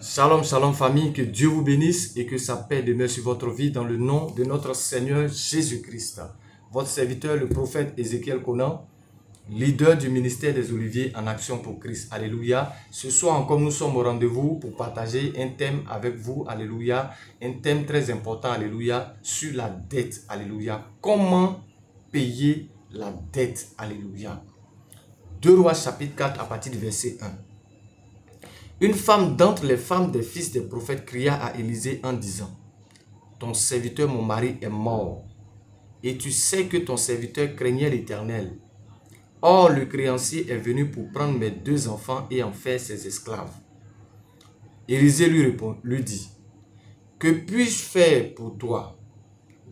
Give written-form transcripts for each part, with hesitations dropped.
Shalom, shalom famille, que Dieu vous bénisse et que sa paix demeure sur votre vie dans le nom de notre Seigneur Jésus-Christ. Votre serviteur, le prophète Ézéchiel Conan, leader du ministère des Oliviers en action pour Christ. Alléluia. Ce soir encore, nous sommes au rendez-vous pour partager un thème avec vous. Alléluia. Un thème très important. Alléluia. Sur la dette. Alléluia. Comment payer la dette. Alléluia. 2 Rois chapitre 4 à partir du verset 1. Une femme d'entre les femmes des fils des prophètes cria à Élisée en disant: ton serviteur mon mari est mort, et tu sais que ton serviteur craignait l'Éternel. Or le créancier est venu pour prendre mes 2 enfants et en faire ses esclaves. Élisée lui dit: que puis-je faire pour toi?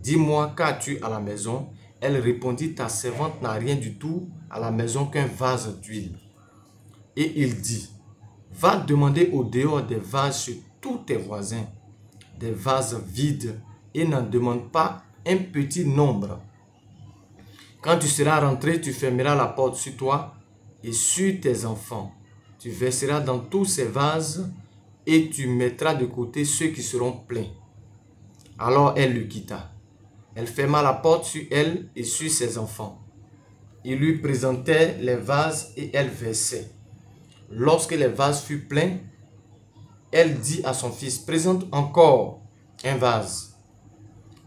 Dis-moi, qu'as-tu à la maison? Elle répondit: ta servante n'a rien du tout à la maison qu'un vase d'huile. Et il dit: va demander au dehors des vases chez tous tes voisins, des vases vides, et n'en demande pas un petit nombre. Quand tu seras rentré, tu fermeras la porte sur toi et sur tes enfants. Tu verseras dans tous ces vases et tu mettras de côté ceux qui seront pleins. Alors elle le quitta. Elle ferma la porte sur elle et sur ses enfants. Il lui présentait les vases et elle versait. Lorsque les vases furent pleins, elle dit à son fils: présente encore un vase.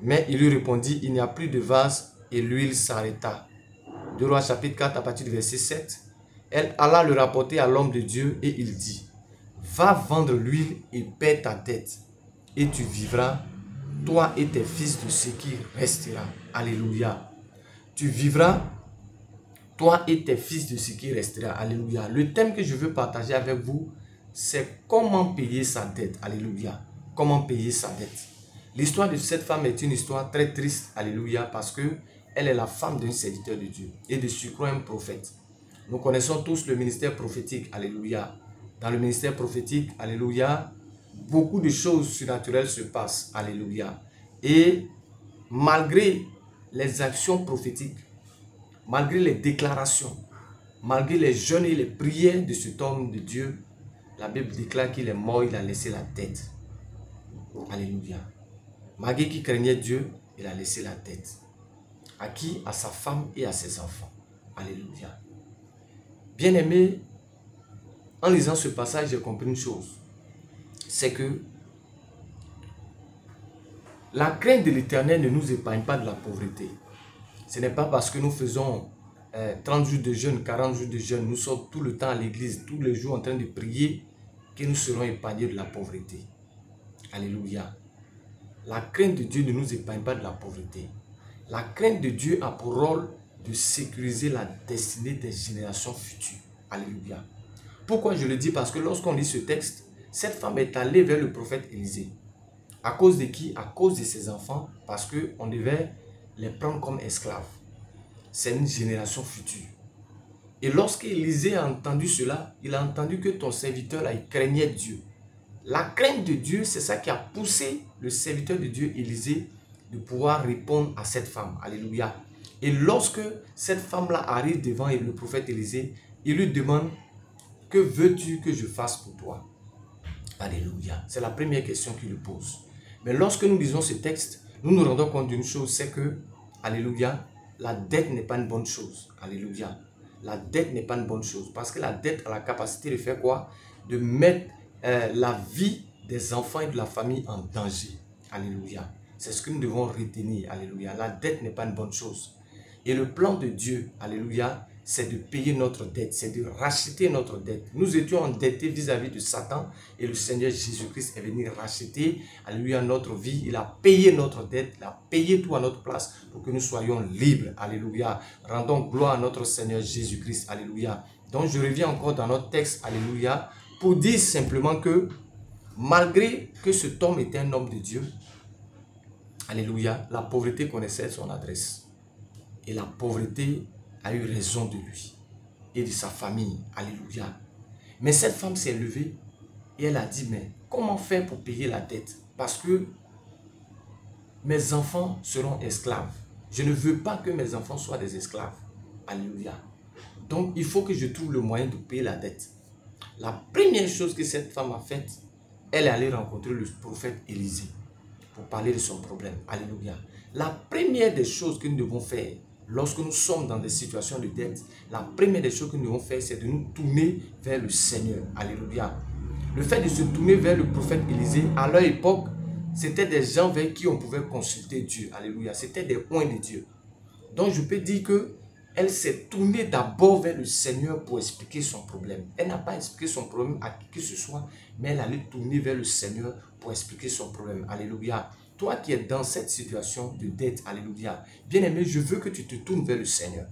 Mais il lui répondit: il n'y a plus de vase, et l'huile s'arrêta. 2 Rois chapitre 4 à partir du verset 7. Elle alla le rapporter à l'homme de Dieu et il dit: va vendre l'huile et paie ta dette, et tu vivras, toi et tes fils, de ce qui restera. Alléluia. Tu vivras, toi et tes fils, de ce qui restera. Alléluia. Le thème que je veux partager avec vous, c'est comment payer sa dette. Alléluia. Comment payer sa dette. L'histoire de cette femme est une histoire très triste. Alléluia. Parce que elle est la femme d'un serviteur de Dieu et de surcroît un prophète. Nous connaissons tous le ministère prophétique. Alléluia. Dans le ministère prophétique, alléluia, beaucoup de choses surnaturelles se passent. Alléluia. Et malgré les actions prophétiques, malgré les déclarations, malgré les jeûnes et les prières de cet homme de Dieu, la Bible déclare qu'il est mort, il a laissé la dette. Alléluia. Malgré qu'il craignait Dieu, il a laissé la dette. À qui? À sa femme et à ses enfants. Alléluia. Bien-aimé, en lisant ce passage, j'ai compris une chose. C'est que la crainte de l'Éternel ne nous épargne pas de la pauvreté. Ce n'est pas parce que nous faisons 30 jours de jeûne, 40 jours de jeûne, nous sommes tout le temps à l'église, tous les jours en train de prier, que nous serons épargnés de la pauvreté. Alléluia. La crainte de Dieu ne nous épargne pas de la pauvreté. La crainte de Dieu a pour rôle de sécuriser la destinée des générations futures. Alléluia. Pourquoi je le dis? Parce que lorsqu'on lit ce texte, cette femme est allée vers le prophète Élisée. À cause de qui? À cause de ses enfants, parce qu'on devait les prendre comme esclaves. C'est une génération future. Et lorsqu'Élisée a entendu cela, il a entendu que ton serviteur là, il craignait Dieu. La crainte de Dieu, c'est ça qui a poussé le serviteur de Dieu, Élisée, de pouvoir répondre à cette femme. Alléluia. Et lorsque cette femme-là arrive devant le prophète Élisée, il lui demande: que veux-tu que je fasse pour toi? Alléluia. C'est la première question qu'il lui pose. Mais lorsque nous lisons ce texte, nous nous rendons compte d'une chose, c'est que, alléluia, la dette n'est pas une bonne chose. Alléluia. La dette n'est pas une bonne chose. Parce que la dette a la capacité de faire quoi? De mettre la vie des enfants et de la famille en danger. Alléluia. C'est ce que nous devons retenir. Alléluia. La dette n'est pas une bonne chose. Et le plan de Dieu, alléluia, c'est de payer notre dette, c'est de racheter notre dette. Nous étions endettés vis-à-vis de Satan et le Seigneur Jésus-Christ est venu racheter, alléluia, notre vie. Il a payé notre dette, il a payé tout à notre place pour que nous soyons libres. Alléluia. Rendons gloire à notre Seigneur Jésus-Christ. Alléluia. Donc je reviens encore dans notre texte, alléluia, pour dire simplement que malgré que cet homme était un homme de Dieu, alléluia, la pauvreté connaissait son adresse. Et la pauvreté a eu raison de lui et de sa famille. Alléluia. Mais cette femme s'est levée et elle a dit: mais comment faire pour payer la dette? Parce que mes enfants seront esclaves. Je ne veux pas que mes enfants soient des esclaves. Alléluia. Donc il faut que je trouve le moyen de payer la dette. La première chose que cette femme a faite, elle est allée rencontrer le prophète Élisée pour parler de son problème. Alléluia. La première des choses que nous devons faire lorsque nous sommes dans des situations de dette, la première des choses que nous devons faire, c'est de nous tourner vers le Seigneur. Alléluia. Le fait de se tourner vers le prophète Élisée, à leur époque, c'était des gens vers qui on pouvait consulter Dieu. Alléluia. C'était des points de Dieu. Donc je peux dire que elle s'est tournée d'abord vers le Seigneur pour expliquer son problème. Elle n'a pas expliqué son problème à qui que ce soit, mais elle allait tourner vers le Seigneur pour expliquer son problème. Alléluia. Toi qui es dans cette situation de dette, alléluia. Bien-aimé, je veux que tu te tournes vers le Seigneur.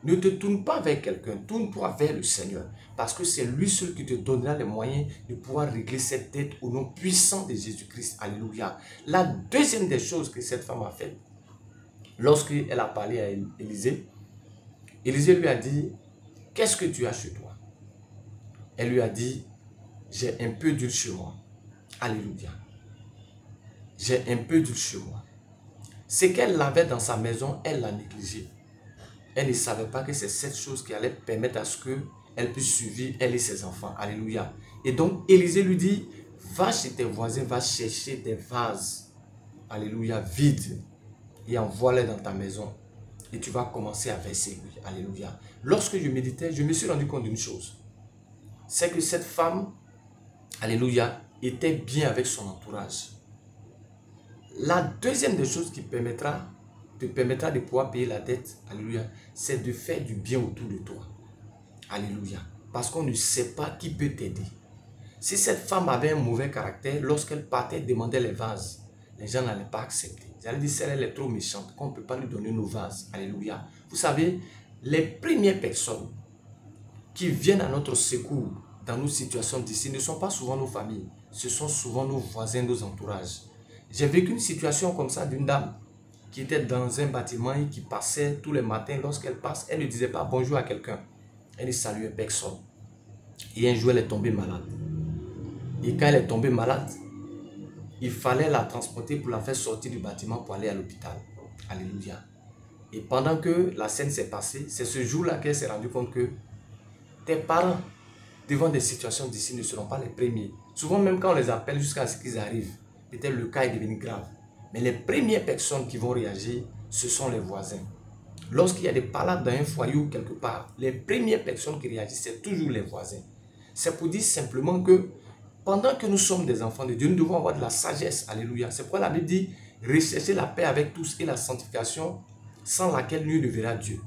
Ne te tourne pas vers quelqu'un, tourne-toi vers le Seigneur. Parce que c'est lui seul qui te donnera les moyens de pouvoir régler cette dette au nom puissant de Jésus-Christ. Alléluia. La deuxième des choses que cette femme a fait, lorsqu'elle a parlé à Élisée, Élisée lui a dit, qu'est-ce que tu as chez toi? Elle lui a dit, j'ai un peu d'huile chez moi. Alléluia. J'ai un peu d'huile chez moi. Ce qu'elle avait dans sa maison, elle l'a négligé. Elle ne savait pas que c'est cette chose qui allait permettre à ce qu'elle puisse survivre, elle et ses enfants. Alléluia. Et donc, Élisée lui dit, va chez tes voisins, va chercher des vases. Alléluia, vides. Et envoie-les dans ta maison. Et tu vas commencer à verser. Alléluia. Lorsque je méditais, je me suis rendu compte d'une chose. C'est que cette femme, alléluia, était bien avec son entourage. La deuxième des choses qui te permettra de pouvoir payer la dette, alléluia, c'est de faire du bien autour de toi. Alléluia. Parce qu'on ne sait pas qui peut t'aider. Si cette femme avait un mauvais caractère, lorsqu'elle partait demander les vases, les gens n'allaient pas accepter. Ils allaient dire, elle est trop méchante, qu'on ne peut pas lui donner nos vases. Alléluia. Vous savez, les premières personnes qui viennent à notre secours dans nos situations d'ici ne sont pas souvent nos familles. Ce sont souvent nos voisins, nos entourages. J'ai vécu une situation comme ça d'une dame qui était dans un bâtiment et qui passait tous les matins. Lorsqu'elle passe, elle ne disait pas bonjour à quelqu'un. Elle ne saluait personne. Et un jour, elle est tombée malade. Et quand elle est tombée malade, il fallait la transporter pour la faire sortir du bâtiment pour aller à l'hôpital. Alléluia. Et pendant que la scène s'est passée, c'est ce jour-là qu'elle s'est rendue compte que tes parents, devant des situations d'ici, ne seront pas les premiers. Souvent, même quand on les appelle jusqu'à ce qu'ils arrivent, peut-être le cas est devenu grave. Mais les premières personnes qui vont réagir, ce sont les voisins. Lorsqu'il y a des palades dans un foyer ou quelque part, les premières personnes qui réagissent, c'est toujours les voisins. C'est pour dire simplement que pendant que nous sommes des enfants de Dieu, nous devons avoir de la sagesse. Alléluia. C'est pourquoi la Bible dit, recherchez la paix avec tous et la sanctification sans laquelle nul ne verra Dieu.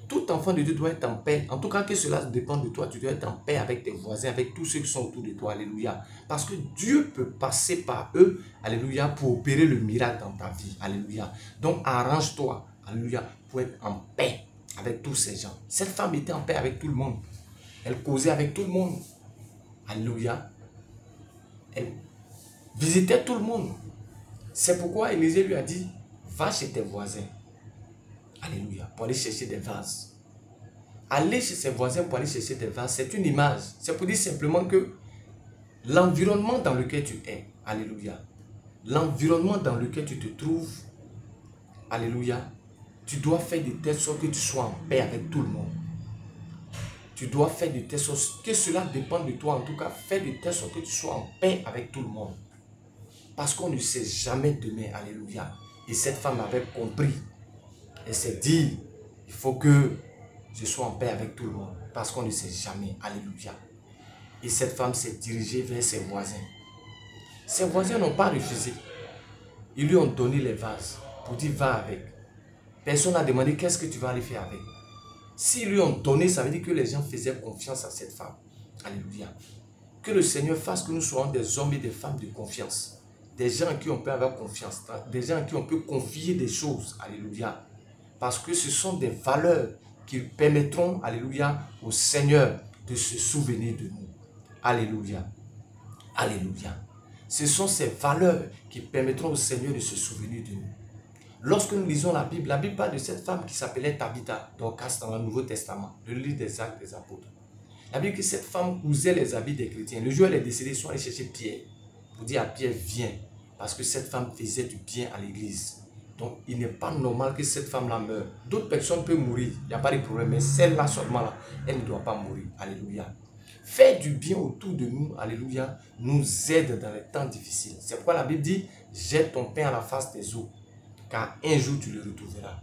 Tout enfant de Dieu doit être en paix. En tout cas, que cela dépend de toi. Tu dois être en paix avec tes voisins, avec tous ceux qui sont autour de toi. Alléluia. Parce que Dieu peut passer par eux, alléluia, pour opérer le miracle dans ta vie. Alléluia. Donc, arrange-toi, alléluia, pour être en paix avec tous ces gens. Cette femme était en paix avec tout le monde. Elle causait avec tout le monde. Alléluia. Elle visitait tout le monde. C'est pourquoi Élisée lui a dit, va chez tes voisins. Alléluia. Pour aller chercher des vases. Aller chez ses voisins pour aller chercher des vases, c'est une image. C'est pour dire simplement que l'environnement dans lequel tu es, alléluia, l'environnement dans lequel tu te trouves, alléluia, tu dois faire de telle sorte que tu sois en paix avec tout le monde. Tu dois faire de telle sorte que cela dépend de toi. En tout cas, fais de telle sorte que tu sois en paix avec tout le monde. Parce qu'on ne sait jamais demain, alléluia. Et cette femme avait compris. Elle s'est dit, il faut que je sois en paix avec tout le monde. Parce qu'on ne sait jamais, alléluia. Et cette femme s'est dirigée vers ses voisins. Ses voisins n'ont pas refusé. Ils lui ont donné les vases pour dire, va avec. Personne n'a demandé, qu'est-ce que tu vas aller faire avec? S'ils lui ont donné, ça veut dire que les gens faisaient confiance à cette femme. Alléluia. Que le Seigneur fasse que nous soyons des hommes et des femmes de confiance. Des gens en qui on peut avoir confiance. Des gens en qui on peut confier des choses. Alléluia. Parce que ce sont des valeurs qui permettront, alléluia, au Seigneur de se souvenir de nous. Alléluia. Alléluia. Ce sont ces valeurs qui permettront au Seigneur de se souvenir de nous. Lorsque nous lisons la Bible parle de cette femme qui s'appelait Tabitha, Dorcas dans le Nouveau Testament, le livre des Actes des Apôtres. La Bible dit que cette femme cousait les habits des chrétiens. Le jour où elle est décédée, ils sont allés chercher Pierre pour dire à Pierre, viens, parce que cette femme faisait du bien à l'église. Donc, il n'est pas normal que cette femme-là meure. D'autres personnes peuvent mourir, il n'y a pas de problème, mais celle-là seulement, là, elle ne doit pas mourir. Alléluia. faire du bien autour de nous, alléluia, nous aide dans les temps difficiles. C'est pourquoi la Bible dit, jette ton pain à la face des eaux, car un jour tu le retrouveras.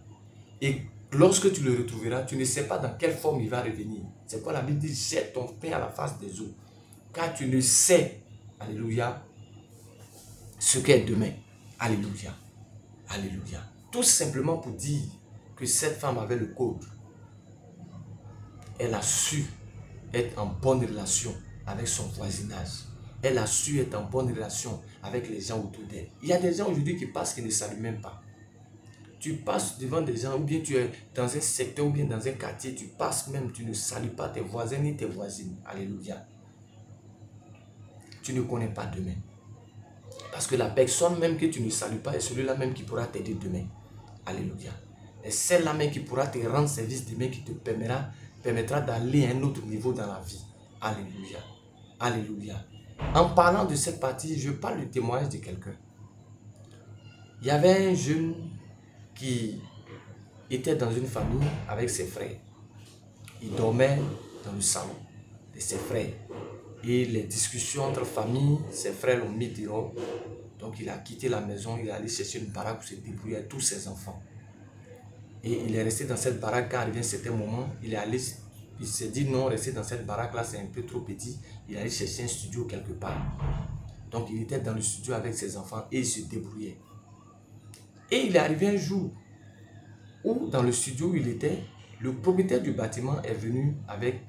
Et lorsque tu le retrouveras, tu ne sais pas dans quelle forme il va revenir. C'est pourquoi la Bible dit, jette ton pain à la face des eaux, car tu ne sais, alléluia, ce qu'est demain. Alléluia. Alléluia. Tout simplement pour dire que cette femme avait le code. Elle a su être en bonne relation avec son voisinage. Elle a su être en bonne relation avec les gens autour d'elle. Il y a des gens aujourd'hui qui passent qui ne saluent même pas. Tu passes devant des gens, ou bien tu es dans un secteur, ou bien dans un quartier, tu passes même, tu ne salues pas tes voisins ni tes voisines. Alléluia. Tu ne connais pas demain. Parce que la personne même que tu ne salues pas est celui-là même qui pourra t'aider demain. Alléluia. Et celle-là même qui pourra te rendre service demain, qui te permettra d'aller à un autre niveau dans la vie. Alléluia. Alléluia. En parlant de cette partie, je parle du témoignage de quelqu'un. Il y avait un jeune qui était dans une famille avec ses frères. Il dormait dans le salon de ses frères. Et les discussions entre familles, ses frères l'ont mis dehors. Donc il a quitté la maison, il est allé chercher une baraque pour se débrouiller avec tous ses enfants. Et il est resté dans cette baraque quand arrivé un certain moment, il s'est dit non, rester dans cette baraque là c'est un peu trop petit. Il est allé chercher un studio quelque part. Donc il était dans le studio avec ses enfants et il se débrouillait. Et il est arrivé un jour où dans le studio où il était, le propriétaire du bâtiment est venu avec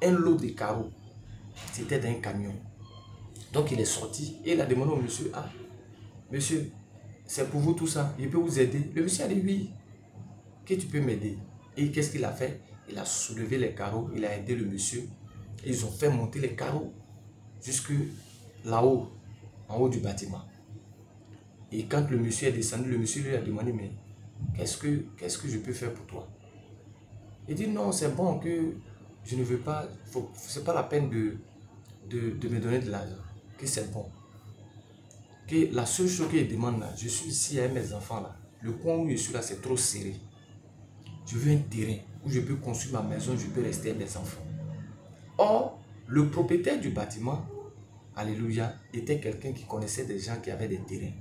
un lot de carreaux. C'était d'un camion. Donc il est sorti et il a demandé au monsieur, ah, monsieur, c'est pour vous tout ça, je peux vous aider? Le monsieur a dit oui, que tu peux m'aider. Et qu'est-ce qu'il a fait? Il a soulevé les carreaux, il a aidé le monsieur. Et ils ont fait monter les carreaux jusque là-haut, en haut du bâtiment. Et quand le monsieur est descendu, le monsieur lui a demandé, mais qu'est-ce que je peux faire pour toi? Il dit non, c'est bon que je ne veux pas, c'est pas la peine de me donner de l'argent, que c'est bon. Que la seule chose qu'il demande là, je suis ici avec mes enfants là, le coin où je suis là c'est trop serré. Je veux un terrain où je peux construire ma maison, je peux rester avec mes enfants. Or, le propriétaire du bâtiment, alléluia, était quelqu'un qui connaissait des gens qui avaient des terrains.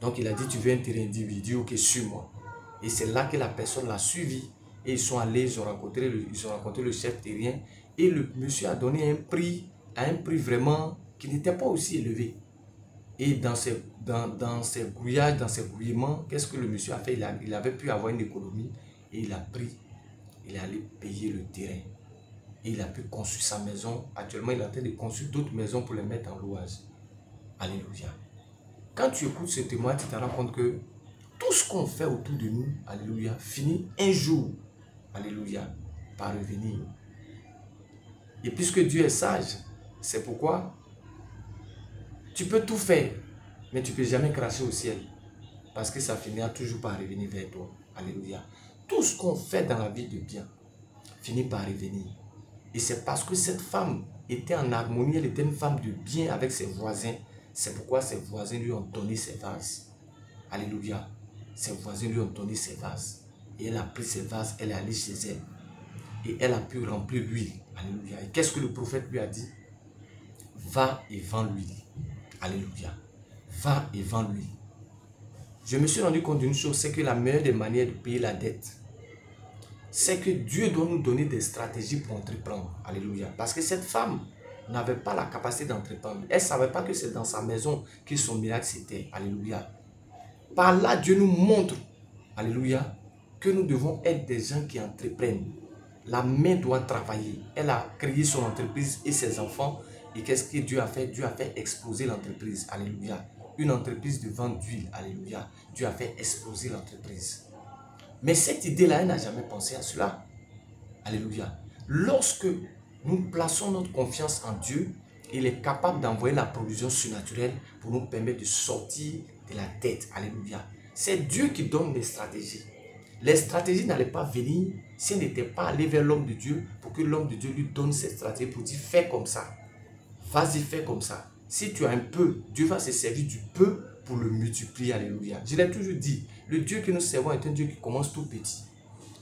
Donc il a dit, tu veux un terrain? Il dit, ok, suis-moi. Et c'est là que la personne l'a suivi. Et ils sont allés, ils ont rencontré le chef terrien. Et le monsieur a donné un prix, à un prix vraiment qui n'était pas aussi élevé. Et dans ses grouillages, dans ses grouillements, qu'est-ce que le monsieur a fait? Il avait pu avoir une économie. Et il a pris, il est allé payer le terrain. Et il a pu construire sa maison. Actuellement, il est en train de construire d'autres maisons pour les mettre en louage. Alléluia. Quand tu écoutes ce témoignage, tu te rends compte que tout ce qu'on fait autour de nous, alléluia, finit un jour, alléluia, par revenir. Et puisque Dieu est sage, c'est pourquoi tu peux tout faire, mais tu ne peux jamais cracher au ciel. Parce que ça finira toujours par revenir vers toi. Alléluia. Tout ce qu'on fait dans la vie de bien finit par revenir. Et c'est parce que cette femme était en harmonie, elle était une femme de bien avec ses voisins. C'est pourquoi ses voisins lui ont donné ses vases. Alléluia. Ses voisins lui ont donné ses vases. Et elle a pris ses vases, elle est allée chez elle. Et elle a pu remplir l'huile. Alléluia. Et qu'est-ce que le prophète lui a dit? Va et vends l'huile. Alléluia. Va et vends l'huile. Je me suis rendu compte d'une chose, c'est que la meilleure des manières de payer la dette, c'est que Dieu doit nous donner des stratégies pour entreprendre. Alléluia. Parce que cette femme n'avait pas la capacité d'entreprendre. Elle ne savait pas que c'est dans sa maison que son miracle c'était. Alléluia. Par là, Dieu nous montre, alléluia, que nous devons être des gens qui entreprennent. La main doit travailler. Elle a créé son entreprise et ses enfants. Et qu'est-ce que Dieu a fait? Dieu a fait exploser l'entreprise. Alléluia. Une entreprise de vente d'huile. Alléluia. Dieu a fait exploser l'entreprise. Mais cette idée-là, elle n'a jamais pensé à cela. Alléluia. Lorsque nous plaçons notre confiance en Dieu, il est capable d'envoyer la provision surnaturelle pour nous permettre de sortir de la dette. Alléluia. C'est Dieu qui donne les stratégies. Les stratégies n'allaient pas venir si elles n'étaient pas allées vers l'homme de Dieu pour que l'homme de Dieu lui donne ses stratégies pour dire fais comme ça. Vas-y, fais comme ça. Si tu as un peu, Dieu va se servir du peu pour le multiplier. Alléluia. Je l'ai toujours dit, le Dieu que nous servons est un Dieu qui commence tout petit.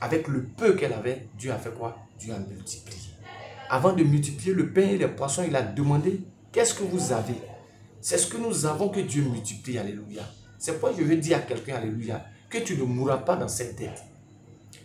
Avec le peu qu'elle avait, Dieu a fait quoi? Dieu a multiplié. Avant de multiplier le pain et les poissons, il a demandé, qu'est-ce que vous avez? C'est ce que nous avons que Dieu multiplie, alléluia. C'est pourquoi je veux dire à quelqu'un, alléluia, que tu ne mourras pas dans cette dette.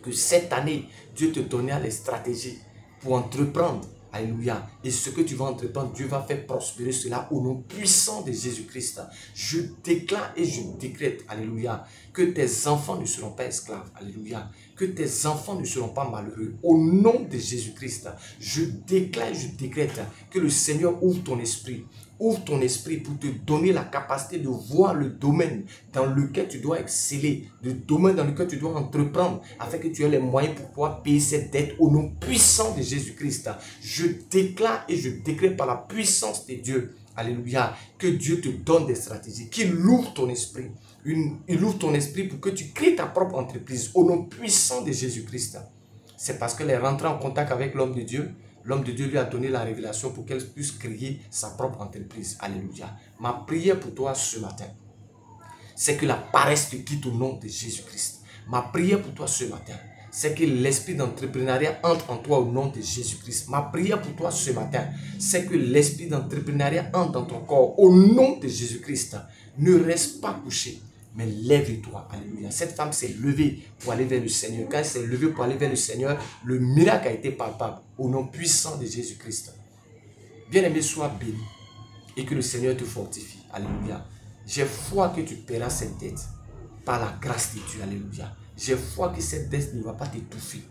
Que cette année, Dieu te donnera les stratégies pour entreprendre, alléluia. Et ce que tu vas entreprendre, Dieu va faire prospérer cela au nom puissant de Jésus-Christ. Je déclare et je décrète, alléluia, que tes enfants ne seront pas esclaves, alléluia. Que tes enfants ne seront pas malheureux. Au nom de Jésus-Christ, je déclare et je décrète que le Seigneur ouvre ton esprit. Ouvre ton esprit pour te donner la capacité de voir le domaine dans lequel tu dois exceller, le domaine dans lequel tu dois entreprendre, afin que tu aies les moyens pour pouvoir payer cette dette au nom puissant de Jésus-Christ. Je déclare et je décrète par la puissance de Dieu, alléluia, que Dieu te donne des stratégies, qu'il ouvre ton esprit. Il ouvre ton esprit pour que tu crées ta propre entreprise au nom puissant de Jésus-Christ. C'est parce qu'elle est rentrée en contact avec l'homme de Dieu. L'homme de Dieu lui a donné la révélation pour qu'elle puisse créer sa propre entreprise. Alléluia. Ma prière pour toi ce matin, c'est que la paresse te quitte au nom de Jésus-Christ. Ma prière pour toi ce matin, c'est que l'esprit d'entrepreneuriat entre en toi au nom de Jésus-Christ. Ma prière pour toi ce matin, c'est que l'esprit d'entrepreneuriat entre dans ton corps au nom de Jésus-Christ. Ne reste pas couché, mais lève-toi. Alléluia. Cette femme s'est levée pour aller vers le Seigneur. Quand elle s'est levée pour aller vers le Seigneur, le miracle a été palpable au nom puissant de Jésus-Christ. Bien-aimé, sois béni et que le Seigneur te fortifie. Alléluia. J'ai foi que tu paieras cette dette par la grâce de Dieu. Alléluia. J'ai foi que cette dette ne va pas t'étouffer.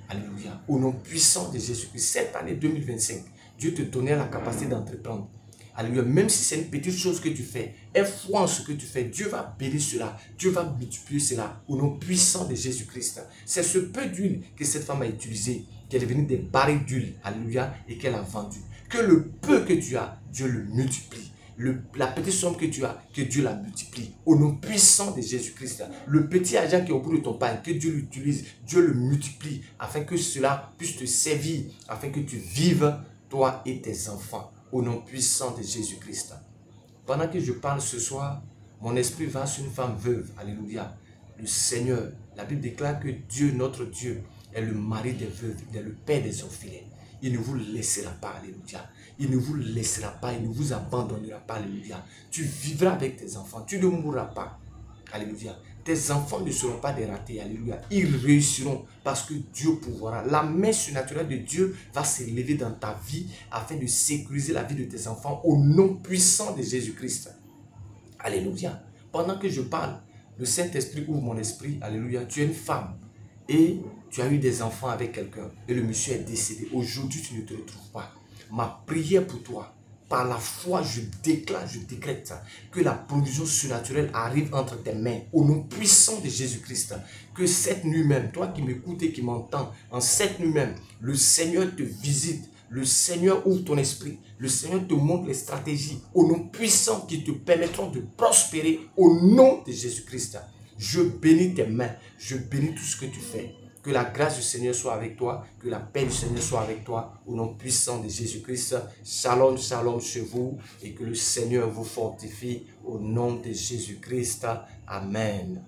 Alléluia. Au nom puissant de Jésus-Christ. Cette année 2025, Dieu te donnera la capacité d'entreprendre. Alléluia. Même si c'est une petite chose que tu fais, aie foi en ce que tu fais. Dieu va bénir cela. Dieu va multiplier cela au nom puissant de Jésus-Christ. C'est ce peu d'huile que cette femme a utilisé, qui est devenu des barils d'huile. Alléluia. Et qu'elle a vendu. Que le peu que tu as, Dieu le multiplie. La petite somme que tu as, que Dieu la multiplie. Au nom puissant de Jésus-Christ. Le petit argent qui est au bout de ton pain, que Dieu l'utilise, Dieu le multiplie, afin que cela puisse te servir, afin que tu vives, toi et tes enfants. Au nom puissant de Jésus-Christ. Pendant que je parle ce soir, mon esprit va sur une femme veuve. Alléluia. Le Seigneur, la Bible déclare que Dieu, notre Dieu, est le mari des veuves, il est le père des orphelins. Il ne vous laissera pas, alléluia. Il ne vous laissera pas, il ne vous abandonnera pas, alléluia. Tu vivras avec tes enfants, tu ne mourras pas, alléluia. Tes enfants ne seront pas des ratés, alléluia. Ils réussiront parce que Dieu pourvoira. La main surnaturelle de Dieu va s'élever dans ta vie afin de sécuriser la vie de tes enfants au nom puissant de Jésus-Christ. Alléluia. Pendant que je parle, le Saint-Esprit ouvre mon esprit, alléluia. Tu es une femme et tu as eu des enfants avec quelqu'un et le monsieur est décédé. Aujourd'hui, tu ne te retrouves pas. Ma prière pour toi, par la foi, je déclare, je décrète que la provision surnaturelle arrive entre tes mains au nom puissant de Jésus-Christ. Que cette nuit même, toi qui m'écoutes et qui m'entends, en cette nuit même, le Seigneur te visite, le Seigneur ouvre ton esprit, le Seigneur te montre les stratégies au nom puissant qui te permettront de prospérer au nom de Jésus-Christ. Je bénis tes mains, je bénis tout ce que tu fais. Que la grâce du Seigneur soit avec toi, que la paix du Seigneur soit avec toi, au nom puissant de Jésus-Christ. Shalom, shalom chez vous, et que le Seigneur vous fortifie au nom de Jésus-Christ. Amen.